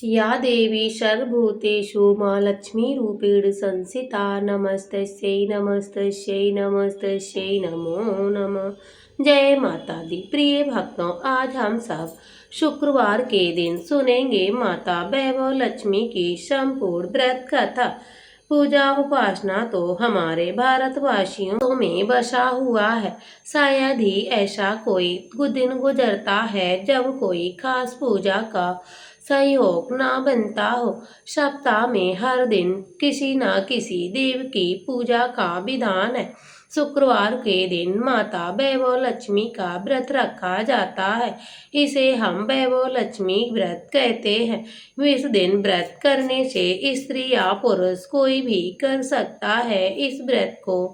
या देवी सर्वभूतेषु मां लक्ष्मीरूपेण संस्थिता नमस्तस्यै नमस्तस्यै नमस्तस्यै नमो नमः। जय माता दी। प्रिय भक्तों, आज हम सब शुक्रवार के दिन सुनेंगे माता वैभव लक्ष्मी की संपूर्ण व्रत कथा। पूजा उपासना तो हमारे भारतवासियों में बसा हुआ है। शायद ही ऐसा कोई दिन गुजरता है जब कोई खास पूजा का सहयोग ना बनता हो। सप्ताह में हर दिन किसी न किसी देव की पूजा का विधान है। शुक्रवार के दिन माता वैभव लक्ष्मी का व्रत रखा जाता है। इसे हम वैभव लक्ष्मी व्रत कहते हैं। इस दिन व्रत करने से स्त्री या पुरुष कोई भी कर सकता है। इस व्रत को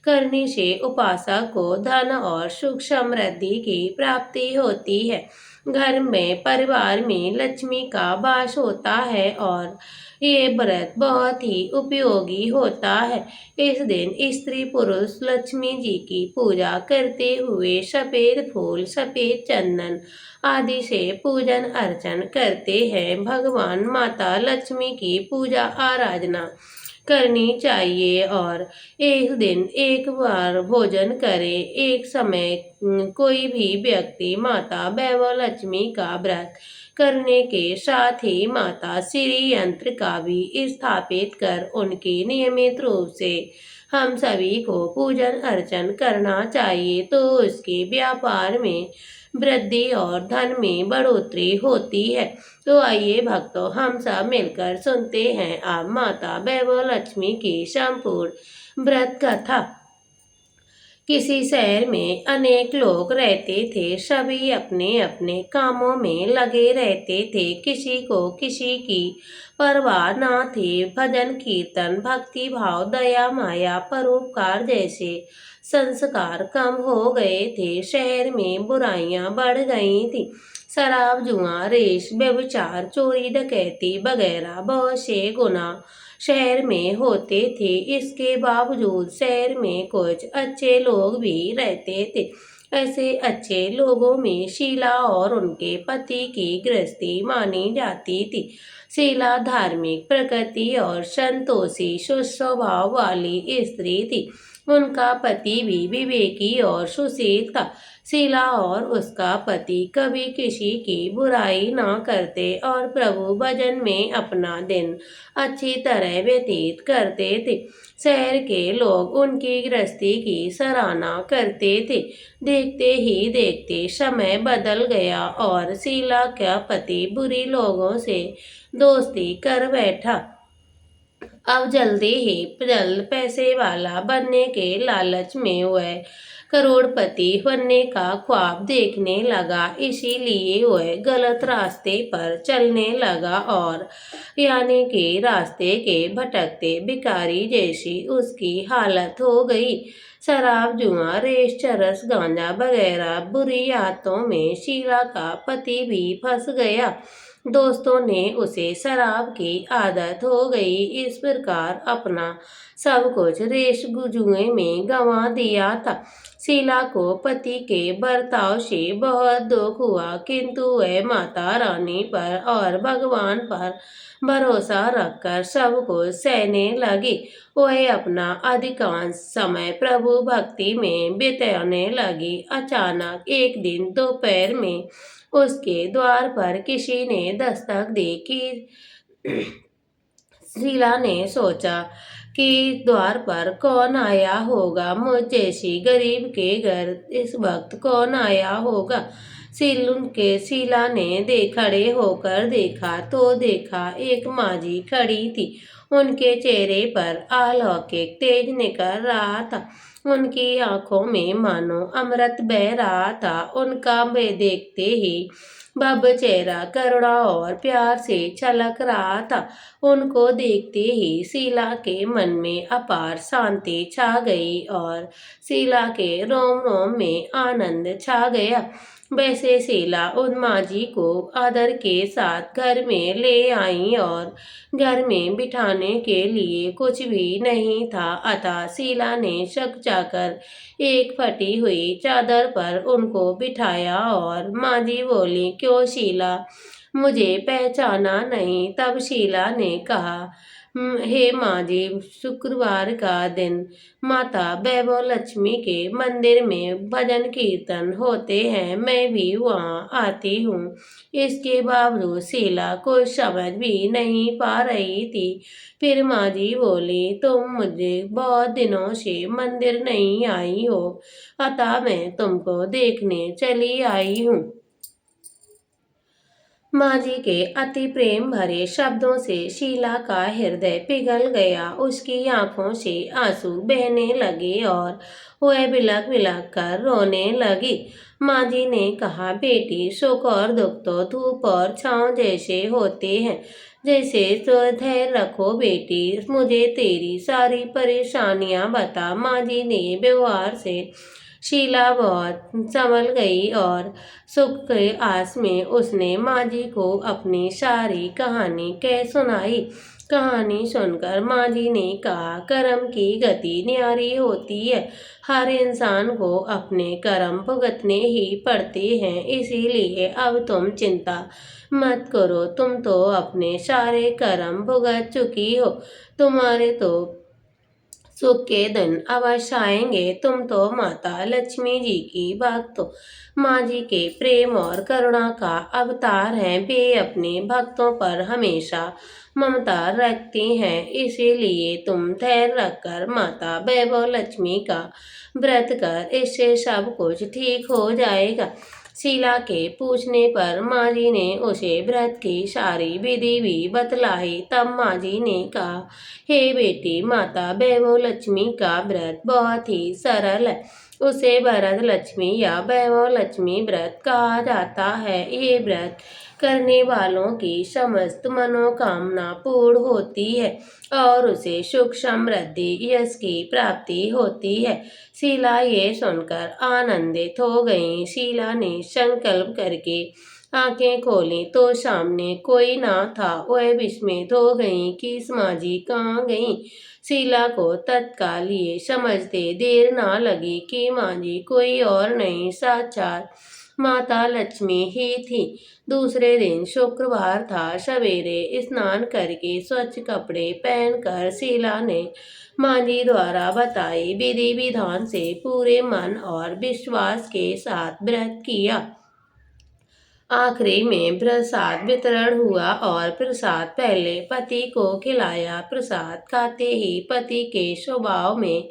करने से उपासक को धन और सुख समृद्धि की प्राप्ति होती है। घर में परिवार में लक्ष्मी का वास होता है और ये व्रत बहुत ही उपयोगी होता है। इस दिन स्त्री पुरुष लक्ष्मी जी की पूजा करते हुए सफेद फूल सफेद चंदन आदि से पूजन अर्चन करते हैं। भगवान माता लक्ष्मी की पूजा आराधना करनी चाहिए और एक दिन एक बार भोजन करें। एक समय कोई भी व्यक्ति माता वैभव लक्ष्मी का व्रत करने के साथ ही माता श्री यंत्र का भी स्थापित कर उनकी नियमित रूप से हम सभी को पूजन अर्चन करना चाहिए, तो उसके व्यापार में वृद्धि और धन में बढ़ोतरी होती है। तो आइए भक्तों, हम सब मिलकर सुनते हैं अब माता वैभव लक्ष्मी की संपूर्ण व्रत कथा। किसी शहर में अनेक लोग रहते थे। सभी अपने अपने कामों में लगे रहते थे। किसी को किसी की परवाह न थी। भजन कीर्तन भक्ति भाव दया माया परोपकार जैसे संस्कार कम हो गए थे। शहर में बुराइयां बढ़ गई थी। शराब जुआ रेस व्यभिचार चोरी डकैती वगैरह बहुत से गुनाह शहर में होते थे। इसके बावजूद शहर में कुछ अच्छे लोग भी रहते थे। ऐसे अच्छे लोगों में शीला और उनके पति की गृहस्थी मानी जाती थी। शीला धार्मिक प्रकृति और संतोषी सुस्वभाव वाली स्त्री थी। उनका पति भी विवेकी और सुशील था। शीला और उसका पति कभी किसी की बुराई न करते और प्रभु भजन में अपना दिन अच्छी तरह व्यतीत करते थे। शहर के लोग उनकी गृहस्थी की सराहना करते थे। देखते ही देखते समय बदल गया और शीला का पति बुरी लोगों से दोस्ती कर बैठा। अब जल्दी ही जल्द पैसे वाला बनने के लालच में वह करोड़पति बनने का ख्वाब देखने लगा। इसीलिए वह गलत रास्ते पर चलने लगा और यानी कि रास्ते के भटकते भिखारी जैसी उसकी हालत हो गई। शराब जुआ रेस चरस गांजा वगैरह बुरी आदतों में शीला का पति भी फंस गया। दोस्तों ने उसे शराब की आदत हो गई। इस प्रकार अपना सब कुछ रेस जुए में गंवा दिया था। शीला को पति के बर्ताव से बहुत दुख हुआ, किंतु वह माता रानी पर और भगवान पर भरोसा रखकर सब कुछ सहने लगी। वह अपना अधिकांश समय प्रभु भक्ति में बिताने लगी। अचानक एक दिन दोपहर में उसके द्वार पर किसी ने दस्तक दी कि शीला ने सोचा कि द्वार पर कौन आया होगा। मुझ जैसी गरीब के घर इस वक्त कौन आया होगा। शीला ने खड़े होकर देखा तो देखा एक माजी खड़ी थी। उनके चेहरे पर अलौकिक तेज निकल रहा था। उनकी आंखों में मानो अमृत बह रहा था। उनका वे देखते ही भव्य चेहरा करुणा और प्यार से छलक रहा था। उनको देखते ही शीला के मन में अपार शांति छा गई और शीला के रोम रोम में आनंद छा गया। वैसे शीला उन माजी को आदर के साथ घर में ले आई और घर में बिठाने के लिए कुछ भी नहीं था। अतः शीला ने शक जाकर एक फटी हुई चादर पर उनको बिठाया और माजी बोली, क्यों शीला, मुझे पहचाना नहीं। तब शीला ने कहा, हे माँ जी, शुक्रवार का दिन माता वैभव लक्ष्मी के मंदिर में भजन कीर्तन होते हैं, मैं भी वहाँ आती हूँ। इसके बावजूद शीला कुछ समझ भी नहीं पा रही थी। फिर माँ जी बोली, तुम मुझे बहुत दिनों से मंदिर नहीं आई हो, अतः मैं तुमको देखने चली आई हूँ। माँ जी के अति प्रेम भरे शब्दों से शीला का हृदय पिघल गया। उसकी आंखों से आंसू बहने लगे और वह बिलख बिलख कर रोने लगी। माँ जी ने कहा, बेटी, सुख और दुख तो धूप और छांव जैसे होते हैं, जैसे तो धैर्य रखो बेटी, मुझे तेरी सारी परेशानियां बता। माँ जी ने व्यवहार से शीला बहुत संभल गई और सुख के आस में उसने माँ जी को अपनी सारी कहानी कह सुनाई। कहानी सुनकर माँ जी ने कहा, कर्म की गति न्यारी होती है। हर इंसान को अपने कर्म भुगतने ही पड़ते हैं, इसीलिए अब तुम चिंता मत करो। तुम तो अपने सारे कर्म भुगत चुकी हो। तुम्हारे तो सुख के दिन अवश्य आएंगे। तुम तो माता लक्ष्मी जी की भक्त हो, माँ जी के प्रेम और करुणा का अवतार हैं। वे अपने भक्तों पर हमेशा ममता रखती हैं, इसीलिए तुम धैर्य रखकर माता वैभव लक्ष्मी का व्रत कर, इससे सब कुछ ठीक हो जाएगा। शीला के पूछने पर माँ जी ने उसे व्रत की सारी विधि भी बतलाई। तब माँ जी ने कहा, हे बेटी, माता वैभव लक्ष्मी का व्रत बहुत ही सरल है। उसे वरद लक्ष्मी या वैभव लक्ष्मी व्रत कहा जाता है। ये व्रत करने वालों की समस्त मनोकामना पूर्ण होती है और उसे सुख समृद्धि यश की प्राप्ति होती है। शीला ये सुनकर आनंदित हो गई। शीला ने संकल्प करके आंखें खोली तो सामने कोई ना था। वह विस्मित हो गई कि इस माँ जी कहाँ गई। शीला को तत्काल ये समझते देर ना लगी कि माँ जी कोई और नहीं, साक्षात माता लक्ष्मी ही थी। दूसरे दिन शुक्रवार था। सवेरे स्नान करके स्वच्छ कपड़े पहनकर शीला ने माँ जी द्वारा बताई विधि विधान से पूरे मन और विश्वास के साथ व्रत किया। आखिरी में प्रसाद वितरण हुआ और प्रसाद पहले पति को खिलाया। प्रसाद खाते ही पति के स्वभाव में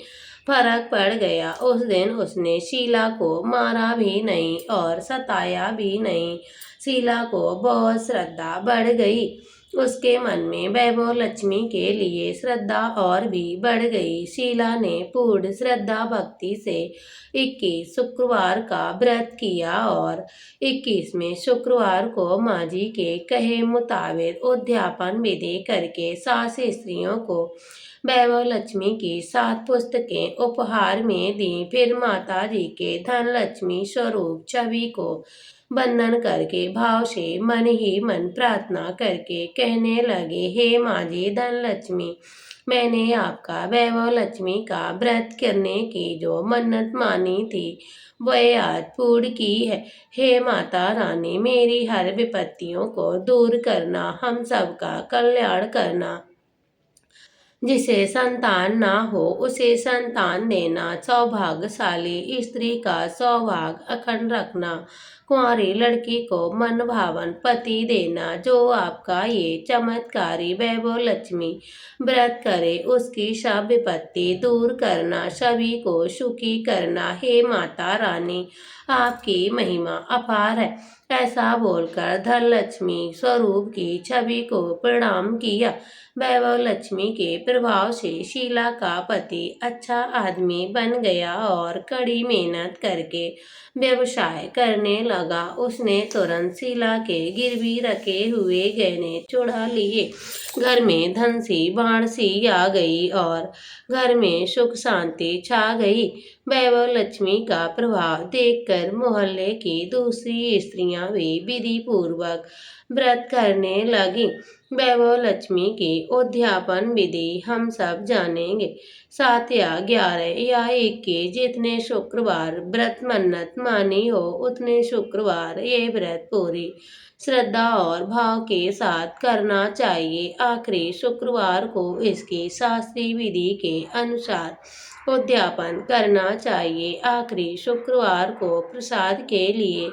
फर्क पड़ गया। उस दिन उसने शीला को मारा भी नहीं और सताया भी नहीं। शीला को बहुत श्रद्धा बढ़ गई। उसके मन में वैभव लक्ष्मी के लिए श्रद्धा और भी बढ़ गई। शीला ने पूर्ण श्रद्धा भक्ति से 21 शुक्रवार का व्रत किया और 21वें शुक्रवार को माँ जी के कहे मुताबिक उद्यापन विधि करके सास स्त्रियों को वैभव लक्ष्मी की 7 पुस्तकें उपहार में दी। फिर माता जी के धन लक्ष्मी स्वरूप छवि को वंदन करके भाव से मन ही मन प्रार्थना करके कहने लगे, हे माँ जी धन लक्ष्मी, मैंने आपका वैभव लक्ष्मी का व्रत करने की जो मन्नत मानी थी वह आज पूर्ण की है। हे माता रानी, मेरी हर विपत्तियों को दूर करना, हम सबका कल्याण करना। जिसे संतान ना हो उसे संतान देना, सौभाग्यशाली स्त्री का सौभाग्य अखंड रखना, कुंवारी लड़की को मन भावन पति देना। जो आपका ये चमत्कारी वैभव लक्ष्मी व्रत करे उसकी सब विपत्ति दूर करना, सभी को सुखी करना। हे माता रानी, आपकी महिमा अपार है। ऐसा बोलकर धनलक्ष्मी स्वरूप की छवि को प्रणाम किया। वैभव लक्ष्मी के प्रभाव से शीला का पति अच्छा आदमी बन गया और कड़ी मेहनत करके व्यवसाय करने लगा। उसने तुरंत शीला के गिरवी रखे हुए गहने चुरा लिए। घर में धन सी बाढ़ सी आ गई और घर में सुख शांति छा गई। वैभव लक्ष्मी का प्रभाव देखकर मोहल्ले की दूसरी स्त्रियां भी विधि पूर्वक व्रत करने लगी। वैभव लक्ष्मी की उद्यापन विधि हम सब जानेंगे। 7 या 11 या 21 जितने शुक्रवार व्रत मन्नत मानी हो उतने शुक्रवार ये व्रत पूरी श्रद्धा और भाव के साथ करना चाहिए। आखिरी शुक्रवार को इसकी शास्त्रीय विधि के अनुसार उद्यापन करना चाहिए। आखिरी शुक्रवार को प्रसाद के लिए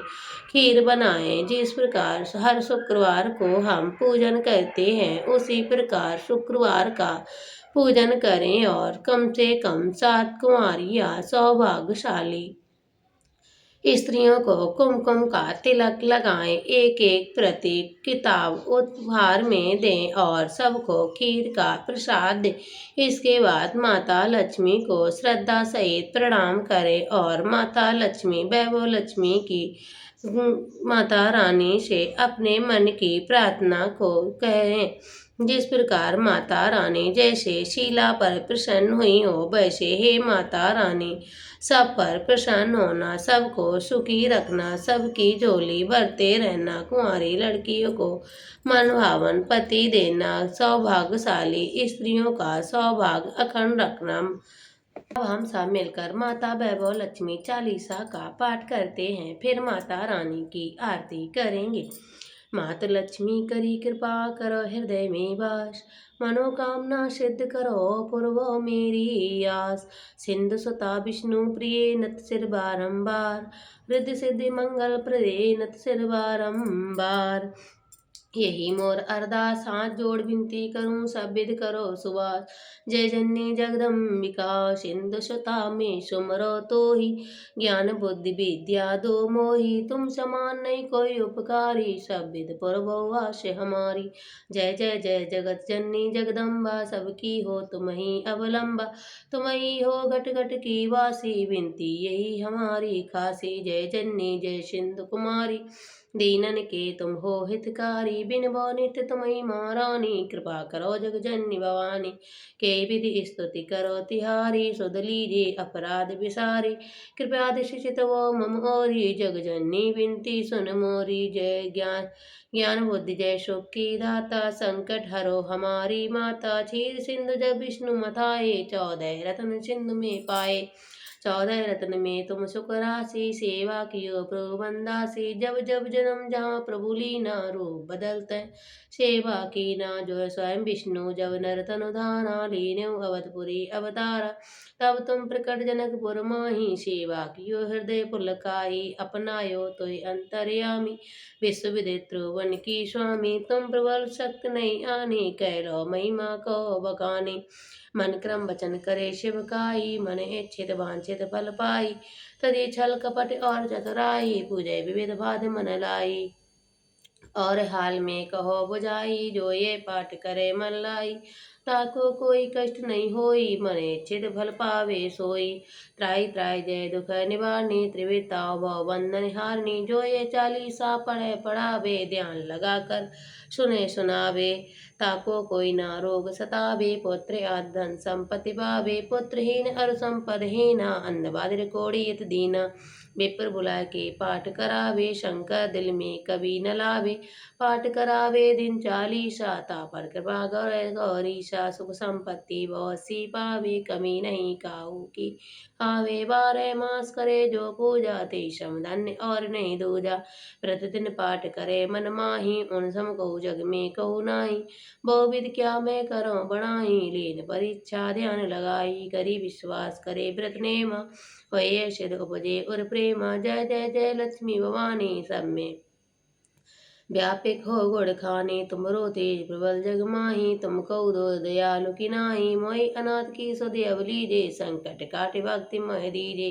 खीर बनाएं। जिस प्रकार हर शुक्रवार को हम पूजन करते हैं उसी प्रकार शुक्रवार का पूजन करें और कम से कम 7 कुंवारी या सौभाग्यशाली स्त्रियों को कुमकुम का तिलक लगाएं। एक एक प्रतीक किताब उपहार में दें और सबको खीर का प्रसाद दें। इसके बाद माता लक्ष्मी को श्रद्धा सहित प्रणाम करें और माता लक्ष्मी वैभव लक्ष्मी की माता रानी से अपने मन की प्रार्थना को कहें। जिस प्रकार माता रानी जैसे शीला पर प्रसन्न हुई हो वैसे हे माता रानी सब पर प्रसन्न होना, सबको सुखी रखना, सबकी झोली भरते रहना, कुंवारी लड़कियों को मनभावन पति देना, सौभाग्यशाली स्त्रियों का सौभाग्य अखंड रखना। अब हम सब मिलकर माता वैभव लक्ष्मी चालीसा का पाठ करते हैं, फिर माता रानी की आरती करेंगे। माता लक्ष्मी करी कृपा करो हृदय में वास, मनोकामना सिद्ध करो पूर्वो मेरी आस। सिंधु सुता विष्णु प्रिय नत सिर बारंबार, रिद्धि सिद्धि मंगल प्रदे नत सिर बारंबार। यही मोर अरदास हाथ जोड़ विनती करूं सब विध करो सुवास। जय जननी जगदम्बिका सिंधु सुता में सुमरो तो ही, ज्ञान बुद्धि विद्या दो मोही। तुम समान नहीं कोई उपकारी, सब विध पुरबहुआ से हमारी। जय जय जय जगत जननी जगदम्बा, सबकी हो तुम ही अवलंबा। तुम ही हो घट घट की वासी, विनती यही हमारी खासी। जय जननी जय सिंधु कुमारी, दीनन के तुम हो हितकारी। बिन बो नित्य तुम्ही महारानी, कृपा करो जग जननी भवानी। के विधि स्तुति करो तिहारी, सुध लीजिए अपराध विसारी। कृपया दृष्टित वो मम ओरी, जग जननी विनती सुन मोरी। जय ज्ञान बुद्धि जय सुख की दाता, संकट हरो हमारी माता। क्षीर सिंधु जब विष्णु मथाए, 14 रत्न सिंधु में पाए। 14 रत्न में तुम सुख राशि, सेवा कियो प्रभु बंदासी। जब जब जन्म जहाँ प्रभु लीना, रूप बदलते सेवा कीना। जो स्वयं विष्णु जब नर तनु धारा, लीन अवधपुरी अवतारा। तब तुम प्रकट जनकपुर माही, सेवा कियो हृदय पुलकाई। अपनायो तो अंतर्यामी, विश्व विदित्र वन की स्वामी। तुम प्रबल शक्त नहीं आने, कह लो महिमा को बखाने। मन क्रम वचन करे शिवकाई, मन इच्छित वांछित फल पाई। तदि छल कपट और चतुराई, पूजय विविध बाध मन लाई। और हाल में कहो बुझाई, जो ये पाठ करे मन लाई। ताको कोई कष्ट नहीं होई, मन इच्छित फल पावे सोई। त्राई त्राई जय दुख निवारणी, त्रिविताओ भव बंधन हारणी। जो ये चालीसा पढ़े पढ़ावे, ध्यान लगाकर सुने सुनावे। ताको कोई ना रोग सतावे, पुत्र आदि धन संपत्ति पावे। पुत्रहीन अरु संपदहीना, अन्न बाधिर कोड़ियत दीना। विप्र बुलाए के पाठ करावे, शंकर दिल में कभी न लावे। पाठ करावे दिन चालीसा, तापर कृपा गौरीशा। सुख संपत्ति बहुत सी पावे, कमी नहीं काहू की आवे। 12 मास करे जो पूजा, ते सम धन्य और नहीं दूजा। प्रतिदिन पाठ करे मन माही, उन सम कहू जग में कहू नाही। बहुविध क्या मैं करो बढ़ाई, लीन परीक्षा ध्यान लगाई। करी विश्वास करे व्रत नेमा, वही सिद्ध उपजे और प्रेमा। जय जय जय लक्ष्मी भवानी, सब में व्यापिक हो गुण खानी। तुमरो तेज प्रबल जग माही, तुम कऊ दो दयालु की नाही। मोहि अनाथ की सुदेव लीजे, संकट काटे भक्ति मोह दीजे।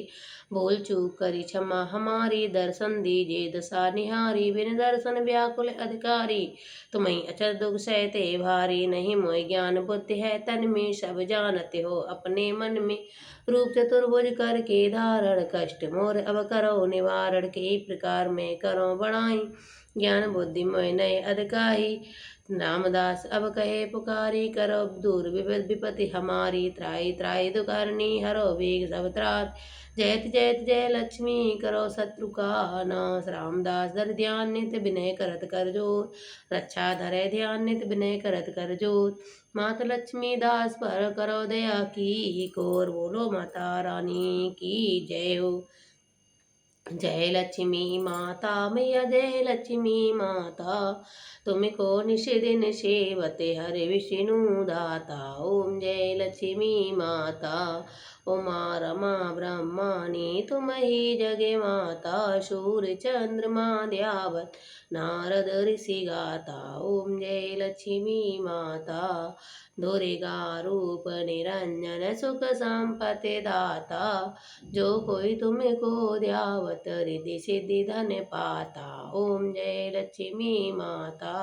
भूल चूक करी क्षमा हमारी, दर्शन दीजे दशा निहारी। बिन दर्शन व्याकुल अधिकारी, तुम्हें अचर दुख सहते भारी। नहीं मोहि ज्ञान बुद्धि है तन में, सब जानते हो अपने मन में। रूप चतुर्भुज कर के धारण, कष्ट मोर अब करो निवारण। के प्रकार में करो बढ़ाई, ज्ञान बुद्धि मोहि नहीं अधकाही। रामदास अब कहे पुकारी, करो दूर विपद विपत्ति हमारी, त्राहि त्राहि दुखहरणी हरो बीघ सब त्रात। जयति जयति जय लक्ष्मी, करो शत्रु का नाश। रामदास धर ध्यान नित विनय करत कर जोर, रक्षा धरे ध्यान नित विनय करत कर जोर। माता लक्ष्मी दास पर करो दया की कोर, बोलो माता रानी की जय हो। जय लक्ष्मी माता मैया जय लक्ष्मी माता, तुमको निश दिन सेवते हरे विष्णु दाता। ओम जय लक्ष्मी माता, उमा रमा ब्रह्माणी तुम ही जगे माता। सूर्य चंद्रमा द्यावत नारद ऋषि गाता। ओम जय लक्ष्मी माता, दुर्गा रूप निरंजन सुख संपत्ति दाता। जो कोई तुमको ध्यावत रिद्धि सिद्धि धन पाता। ओम जय लक्ष्मी माता,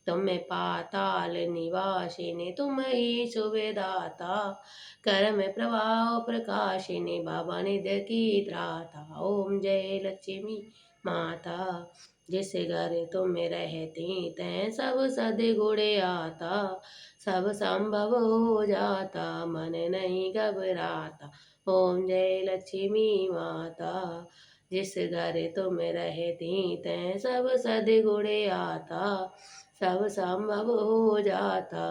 तुम्हें पाताल निवासिनी तुम ही सुवेदाता। कर में प्रभाव प्रकाशिनी बाबा निधि की त्राता। ओम जय लक्ष्मी माता, जिस घर तुम रहती तै सब सदगुण आता। सब संभव हो जाता मन नहीं घबराता। ओम जय लक्ष्मी माता, जिस घर तुम रहती तै सब सदगुण आता। सब संभव हो जाता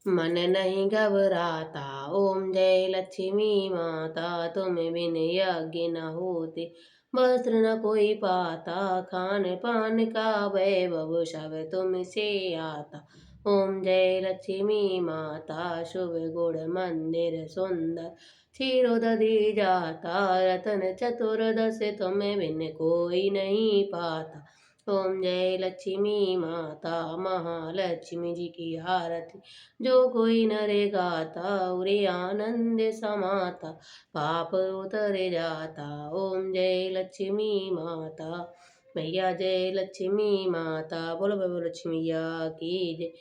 मन नहीं घबराता। ओम जय लक्ष्मी माता, तुम बिन यज्ञ न होते, वस्त्र न कोई पाता। खान पान का वैभव सब तुमसे आता। ओम जय लक्ष्मी माता, शुभ गुण मंदिर सुंदर क्षीरो दधी जाता। रतन चतुर्दश तुम बिन कोई नहीं पाता। ओम जय लक्ष्मी माता, महालक्ष्मी जी की आरती जो कोई नरे गाता। उरे आनंद समाता पाप उतर जाता। ओम जय लक्ष्मी माता, मैया जय लक्ष्मी माता, बोलो बोलो लक्ष्मी मैया की जय।